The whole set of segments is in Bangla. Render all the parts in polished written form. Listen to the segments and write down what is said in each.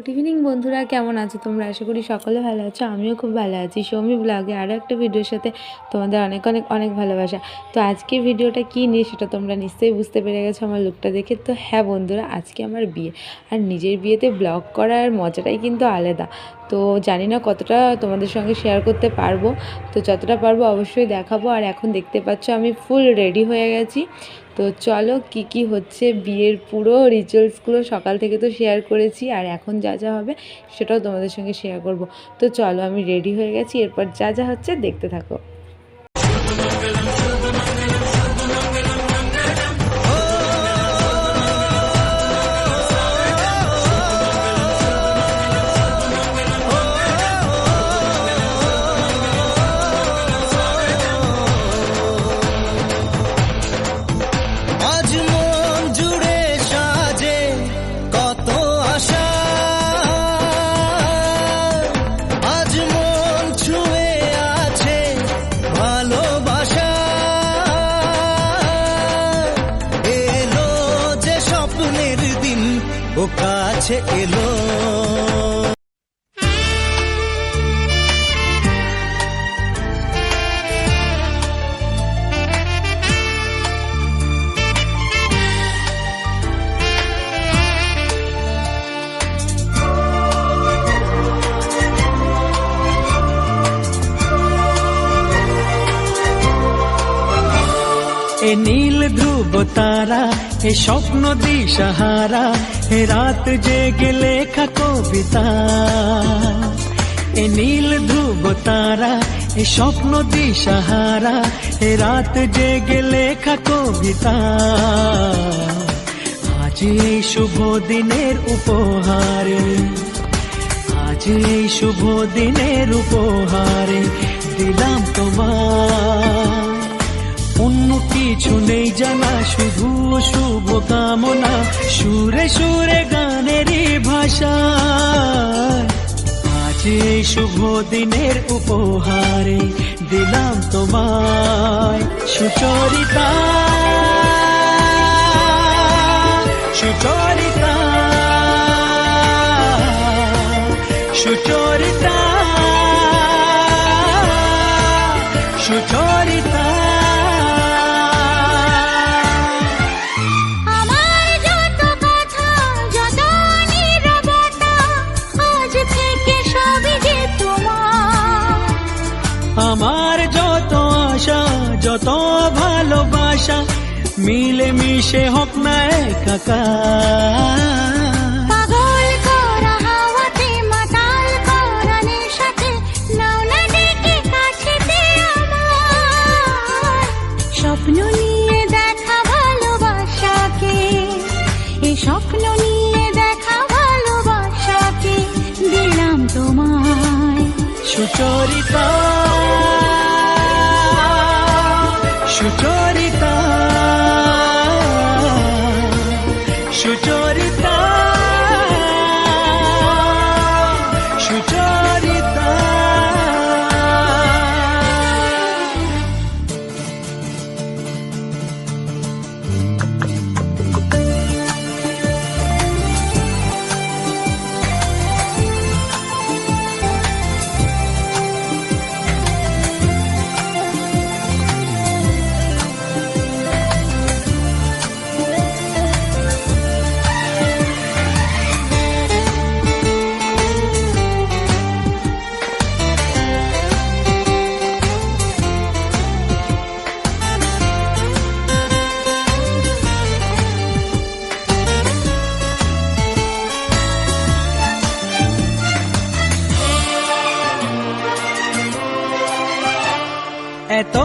গুড ইভিনিং বন্ধুরা, কেমন আছো তোমরা? আশা করি সকলে ভালো আছো। আমিও খুব ভালো আছি। সৌমি ব্লগে আরও একটা ভিডিওর সাথে তোমাদের অনেক অনেক অনেক ভালোবাসা। তো আজকে ভিডিওটা কী নিয়ে সেটা তোমরা নিশ্চয়ই বুঝতে পেরে গেছো আমার লুকটা দেখে। তো হ্যাঁ বন্ধুরা, আজকে আমার বিয়ে, আর নিজের বিয়েতে ব্লগ করার মজাটাই কিন্তু আলাদা। তো জানি না কতটা তোমাদের সঙ্গে শেয়ার করতে পারবো, তো যতটা পারবো অবশ্যই দেখাবো। আর এখন দেখতে পাচ্ছ আমি ফুল রেডি হয়ে গেছি। তো চলো কি কি হচ্ছে বিয়ের পুরো রিচুয়ালসগুলো সকাল থেকে তো শেয়ার করেছি, আর এখন যা যা হবে সেটাও তোমাদের সঙ্গে শেয়ার করব। তো চলো আমি রেডি হয়ে গেছি, এরপর যা যা হচ্ছে দেখতে থাকো। ও কাছে এলো এ নীল ধ্রুব তারা, এ স্বপ্ন দিশাহারা, হে রাত জেগে লেখা কবিতা। এ নীল ধ্রুব তারা, এ স্বপ্ন দিশাহারা, হে রাত জেগে লেখা কবিতা। আজ এই শুভ দিনের উপহারে, আজ এই শুভ দিনের উপহারে দিলাম তোমার। অন্য কিছু নেই জানা, শুধু শুভ কামনা, সুরে সুরে গানেরই ভাষা। আজ এই শুভ দিনের উপহারে দিলাম তোমায় সুচরিতা, সুচরিতা, সুচরিতা, সুচরিতা। আমার যত আশা, যত ভালোবাসা, মিলে মিশে হোক না একাকার। পাগল করা হাওয়াতে, মাতাল করা নেশাতে, নাও না ডেকে কাছেতে আমার। স্বপ্ন নিয়ে দেখা ভালোবাসাকে, এই স্বপ্ন নিয়ে দেখা ভালোবাসাকে দিলাম তোমায় সুচরিতা, সুচরিতা, সুচরিতা, সুচরিতা। এত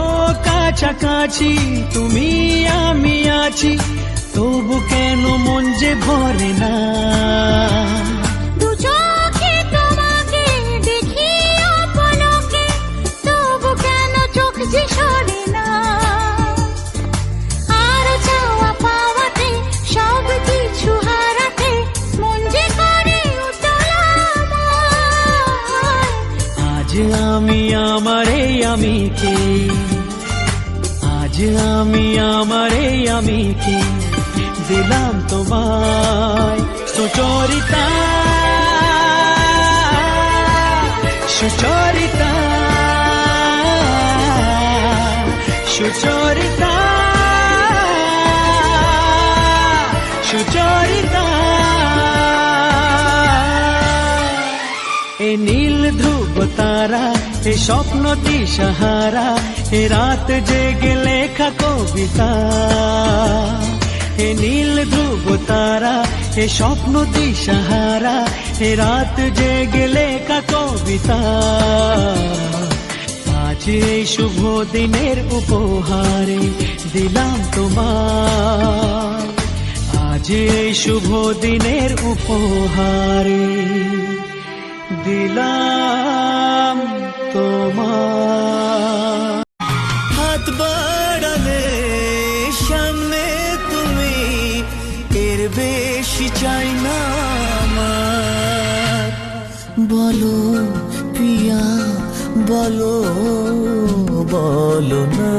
কাছাকাছি তুমি আমি আছি, তবু কেন মন যে ভরে না। দু চোখে তোমাকে দেখি অপলকে, তবু কেন চোখ যে সরে না। আর চাওয়া পাওয়াতে, সব কিছু হারাতে, মন যে করে উতলা আমার। আজ আমি আমার এই আমিকে, আজ আমি আমার এই আমিকে দিলাম তোমায় সুচরিতা, সুচরিতা সুচরিতা সুচরিতা এ নীল ধ্রুব তারা এ স্বপ্ন দিশাহারা এ রাত জেগে লেখা কবিতা এ নীল ধ্রুব তারা এ স্বপ্ন দিশাহারা এ রাত জেগে লেখা কবিতা আজ এই শুভ দিনের উপহারে দিলাম তোমার আজ এই শুভ দিনের উপহারে দিলাম তোমার হাত বাড়ালে সামনে তুমি এর বেশি চাই না আমার বলো পিয়া বলো বলো না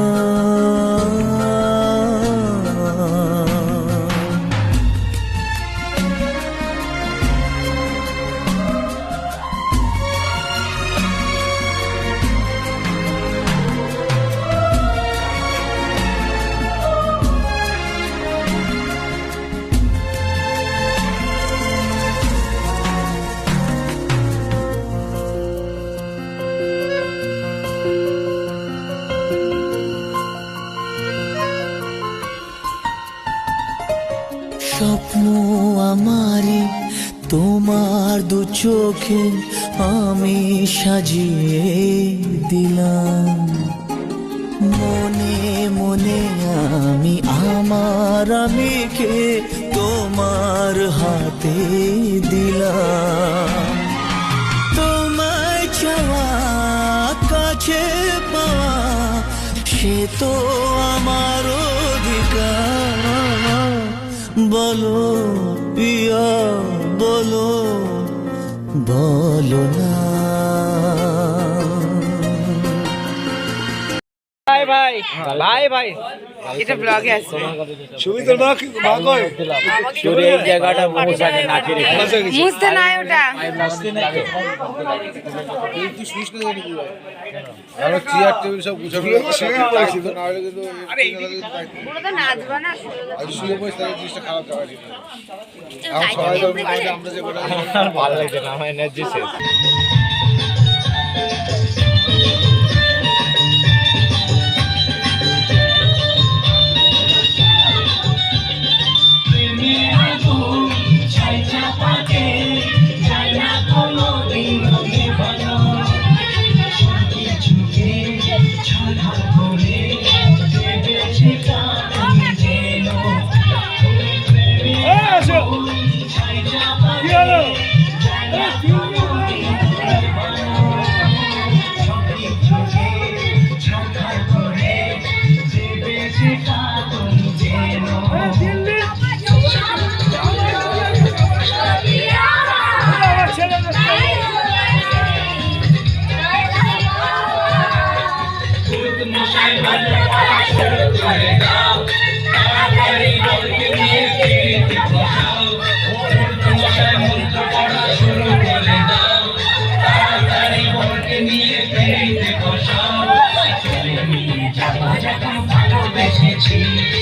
স্বপ্ন আমারি তোমার দু চোখে আমি সাজিয়ে দিলাম মনে মনে আমি আমার আমিকে তোমার হাতে দিলাম তোমায় চাওয়া কাছে পাওয়া সে তো আমার অধিকার বলো পিয়া বলো বলো না ভাই ভাই ভাই ভাই এটা ব্লগে আছে সুবিধা না না কয় শুরে এই জায়গাটা মোছাকে না করে মুছতে নাই ওটা তুই সুইচ করে দিবি আর চেয়ার টেবিল সব গুছাবো সিঁড়ি পাইছি তো না হলে কিন্তু আরে পুরো তো নাচবা না আর শুয়ে বসে তাহলে জিনিসটা খারাপ যাবে আর সবাই তো আমরা যে বড় ভালো লাগে না আমার এনার্জি শেষ ভালোবেসেছি